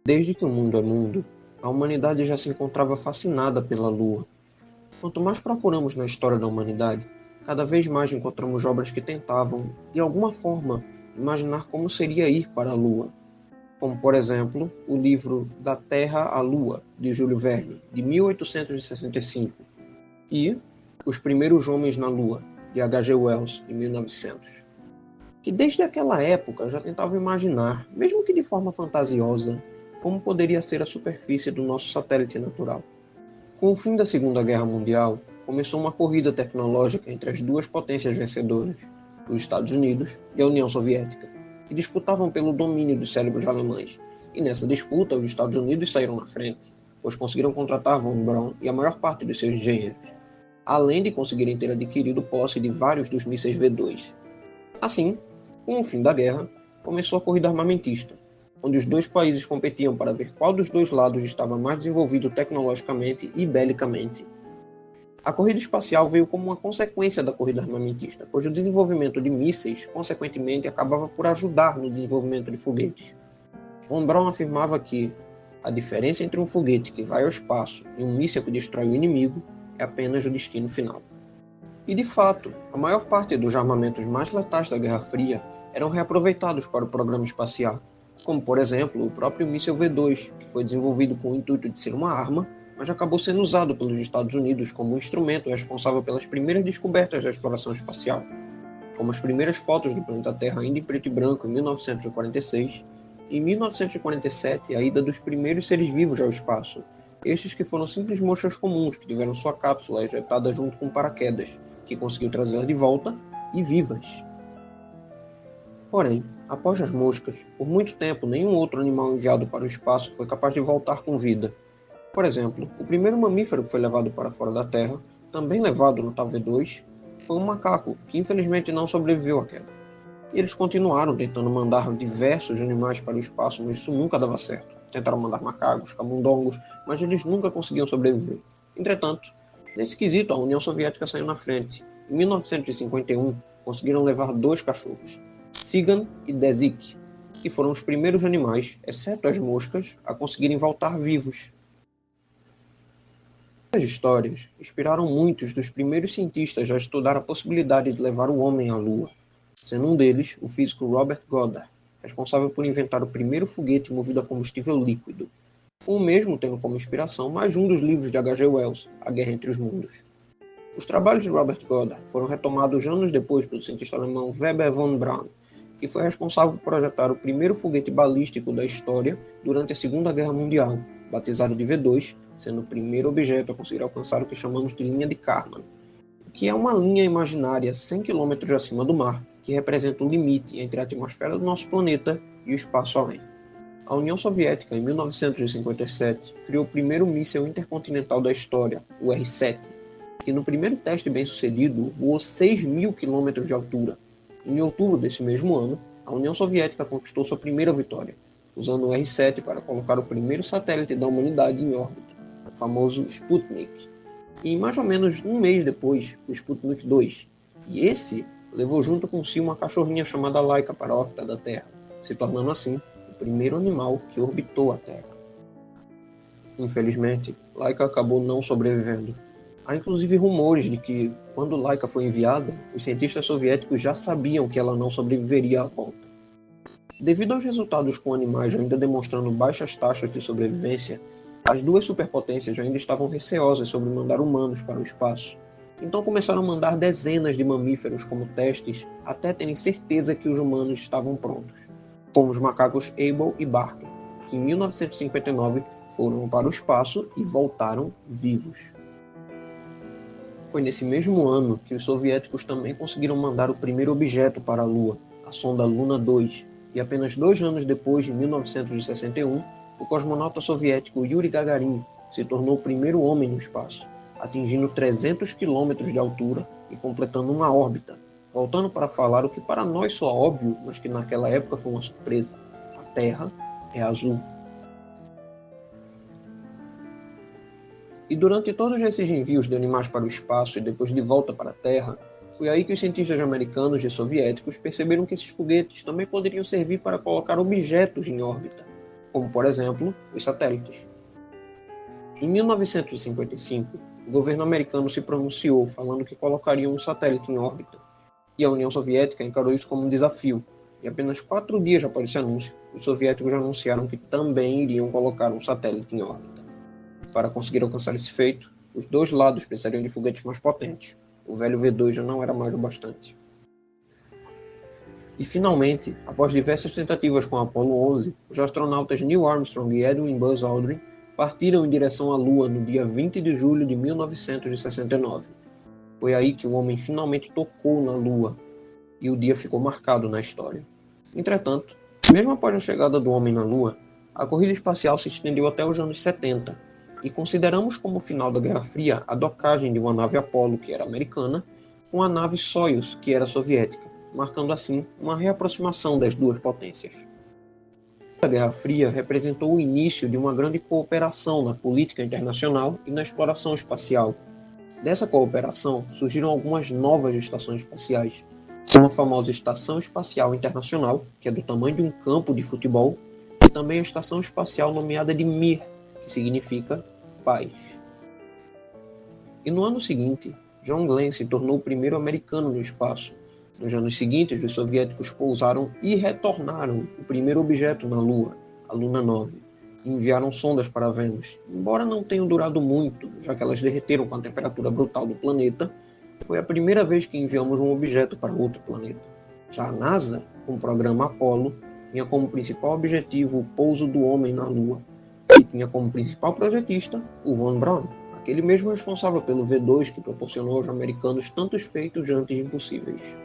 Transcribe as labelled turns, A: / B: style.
A: Desde que o mundo é mundo, a humanidade já se encontrava fascinada pela Lua. Quanto mais procuramos na história da humanidade, cada vez mais encontramos obras que tentavam, de alguma forma, imaginar como seria ir para a Lua, como, por exemplo, o livro Da Terra à Lua, de Júlio Verne, de 1865, e Os Primeiros Homens na Lua, de H. G. Wells, de 1900, que desde aquela época já tentavam imaginar, mesmo que de forma fantasiosa, como poderia ser a superfície do nosso satélite natural. Com o fim da Segunda Guerra Mundial, começou uma corrida tecnológica entre as duas potências vencedoras, os Estados Unidos e a União Soviética, que disputavam pelo domínio dos cérebros alemães, e nessa disputa os Estados Unidos saíram na frente, pois conseguiram contratar von Braun e a maior parte dos seus engenheiros, além de conseguirem ter adquirido posse de vários dos mísseis V2. Assim, com o fim da guerra, começou a corrida armamentista, onde os dois países competiam para ver qual dos dois lados estava mais desenvolvido tecnologicamente e belicamente. A corrida espacial veio como uma consequência da corrida armamentista, pois o desenvolvimento de mísseis, consequentemente, acabava por ajudar no desenvolvimento de foguetes. Von Braun afirmava que a diferença entre um foguete que vai ao espaço e um míssil que destrói o inimigo é apenas o destino final. E de fato, a maior parte dos armamentos mais letais da Guerra Fria eram reaproveitados para o programa espacial, como por exemplo o próprio míssil V2, que foi desenvolvido com o intuito de ser uma arma, mas acabou sendo usado pelos Estados Unidos como um instrumento responsável pelas primeiras descobertas da exploração espacial, como as primeiras fotos do planeta Terra ainda em preto e branco em 1946, e em 1947 a ida dos primeiros seres vivos ao espaço, estes que foram simples moscas comuns que tiveram sua cápsula ejetada junto com paraquedas, que conseguiu trazê-las de volta e vivas. Porém, após as moscas, por muito tempo nenhum outro animal enviado para o espaço foi capaz de voltar com vida. Por exemplo, o primeiro mamífero que foi levado para fora da Terra, também levado no TAV-2, foi um macaco, que infelizmente não sobreviveu à queda. E eles continuaram tentando mandar diversos animais para o espaço, mas isso nunca dava certo. Tentaram mandar macacos, camundongos, mas eles nunca conseguiam sobreviver. Entretanto, nesse quesito a União Soviética saiu na frente. Em 1951, conseguiram levar dois cachorros, Sigan e Dezik, que foram os primeiros animais, exceto as moscas, a conseguirem voltar vivos. Essas histórias inspiraram muitos dos primeiros cientistas a estudar a possibilidade de levar o homem à Lua, sendo um deles o físico Robert Goddard, responsável por inventar o primeiro foguete movido a combustível líquido, com o mesmo tendo como inspiração mais um dos livros de H. G. Wells, A Guerra entre os Mundos. Os trabalhos de Robert Goddard foram retomados anos depois pelo cientista alemão Wernher von Braun, que foi responsável por projetar o primeiro foguete balístico da história durante a Segunda Guerra Mundial, batizado de V2, sendo o primeiro objeto a conseguir alcançar o que chamamos de linha de Kármán, que é uma linha imaginária 100 km acima do mar, que representa o limite entre a atmosfera do nosso planeta e o espaço além. A União Soviética, em 1957, criou o primeiro míssil intercontinental da história, o R-7, que no primeiro teste bem-sucedido voou 6.000 km de altura. Em outubro desse mesmo ano, a União Soviética conquistou sua primeira vitória, usando o R-7 para colocar o primeiro satélite da humanidade em órbita, o famoso Sputnik. E mais ou menos um mês depois, o Sputnik 2. E esse levou junto com si uma cachorrinha chamada Laika para a órbita da Terra, se tornando assim o primeiro animal que orbitou a Terra. Infelizmente, Laika acabou não sobrevivendo. Há inclusive rumores de que, quando Laika foi enviada, os cientistas soviéticos já sabiam que ela não sobreviveria à volta. Devido aos resultados com animais ainda demonstrando baixas taxas de sobrevivência, as duas superpotências ainda estavam receosas sobre mandar humanos para o espaço. Então começaram a mandar dezenas de mamíferos como testes até terem certeza que os humanos estavam prontos, como os macacos Able e Barker, que em 1959 foram para o espaço e voltaram vivos. Foi nesse mesmo ano que os soviéticos também conseguiram mandar o primeiro objeto para a Lua, a sonda Luna 2, e apenas 2 anos depois, em 1961, o cosmonauta soviético Yuri Gagarin se tornou o primeiro homem no espaço, atingindo 300 km de altura e completando uma órbita, voltando para falar o que para nós soa óbvio, mas que naquela época foi uma surpresa: a Terra é azul. E durante todos esses envios de animais para o espaço e depois de volta para a Terra, foi aí que os cientistas americanos e soviéticos perceberam que esses foguetes também poderiam servir para colocar objetos em órbita. como, por exemplo, os satélites. Em 1955, o governo americano se pronunciou falando que colocaria um satélite em órbita, e a União Soviética encarou isso como um desafio. E apenas 4 dias após esse anúncio, os soviéticos anunciaram que também iriam colocar um satélite em órbita. Para conseguir alcançar esse feito, os dois lados precisariam de foguetes mais potentes. O velho V2 já não era mais o bastante. E finalmente, após diversas tentativas com a Apollo 11, os astronautas Neil Armstrong e Edwin Buzz Aldrin partiram em direção à Lua no dia 20 de julho de 1969. Foi aí que o homem finalmente tocou na Lua, e o dia ficou marcado na história. Entretanto, mesmo após a chegada do homem na Lua, a corrida espacial se estendeu até os anos 70, e consideramos como final da Guerra Fria a docagem de uma nave Apollo, que era americana, com a nave Soyuz, que era soviética, marcando assim uma reaproximação das duas potências. A Guerra Fria representou o início de uma grande cooperação na política internacional e na exploração espacial. Dessa cooperação surgiram algumas novas estações espaciais, como a famosa Estação Espacial Internacional, que é do tamanho de um campo de futebol, e também a Estação Espacial nomeada de Mir, que significa paz. E no ano seguinte, John Glenn se tornou o primeiro americano no espaço. Nos anos seguintes, os soviéticos pousaram e retornaram o primeiro objeto na Lua, a Luna 9, e enviaram sondas para Vênus. Embora não tenham durado muito, já que elas derreteram com a temperatura brutal do planeta, foi a primeira vez que enviamos um objeto para outro planeta. Já a NASA, com o programa Apollo, tinha como principal objetivo o pouso do homem na Lua, e tinha como principal projetista o Von Braun, aquele mesmo responsável pelo V2 que proporcionou aos americanos tantos feitos antes impossíveis.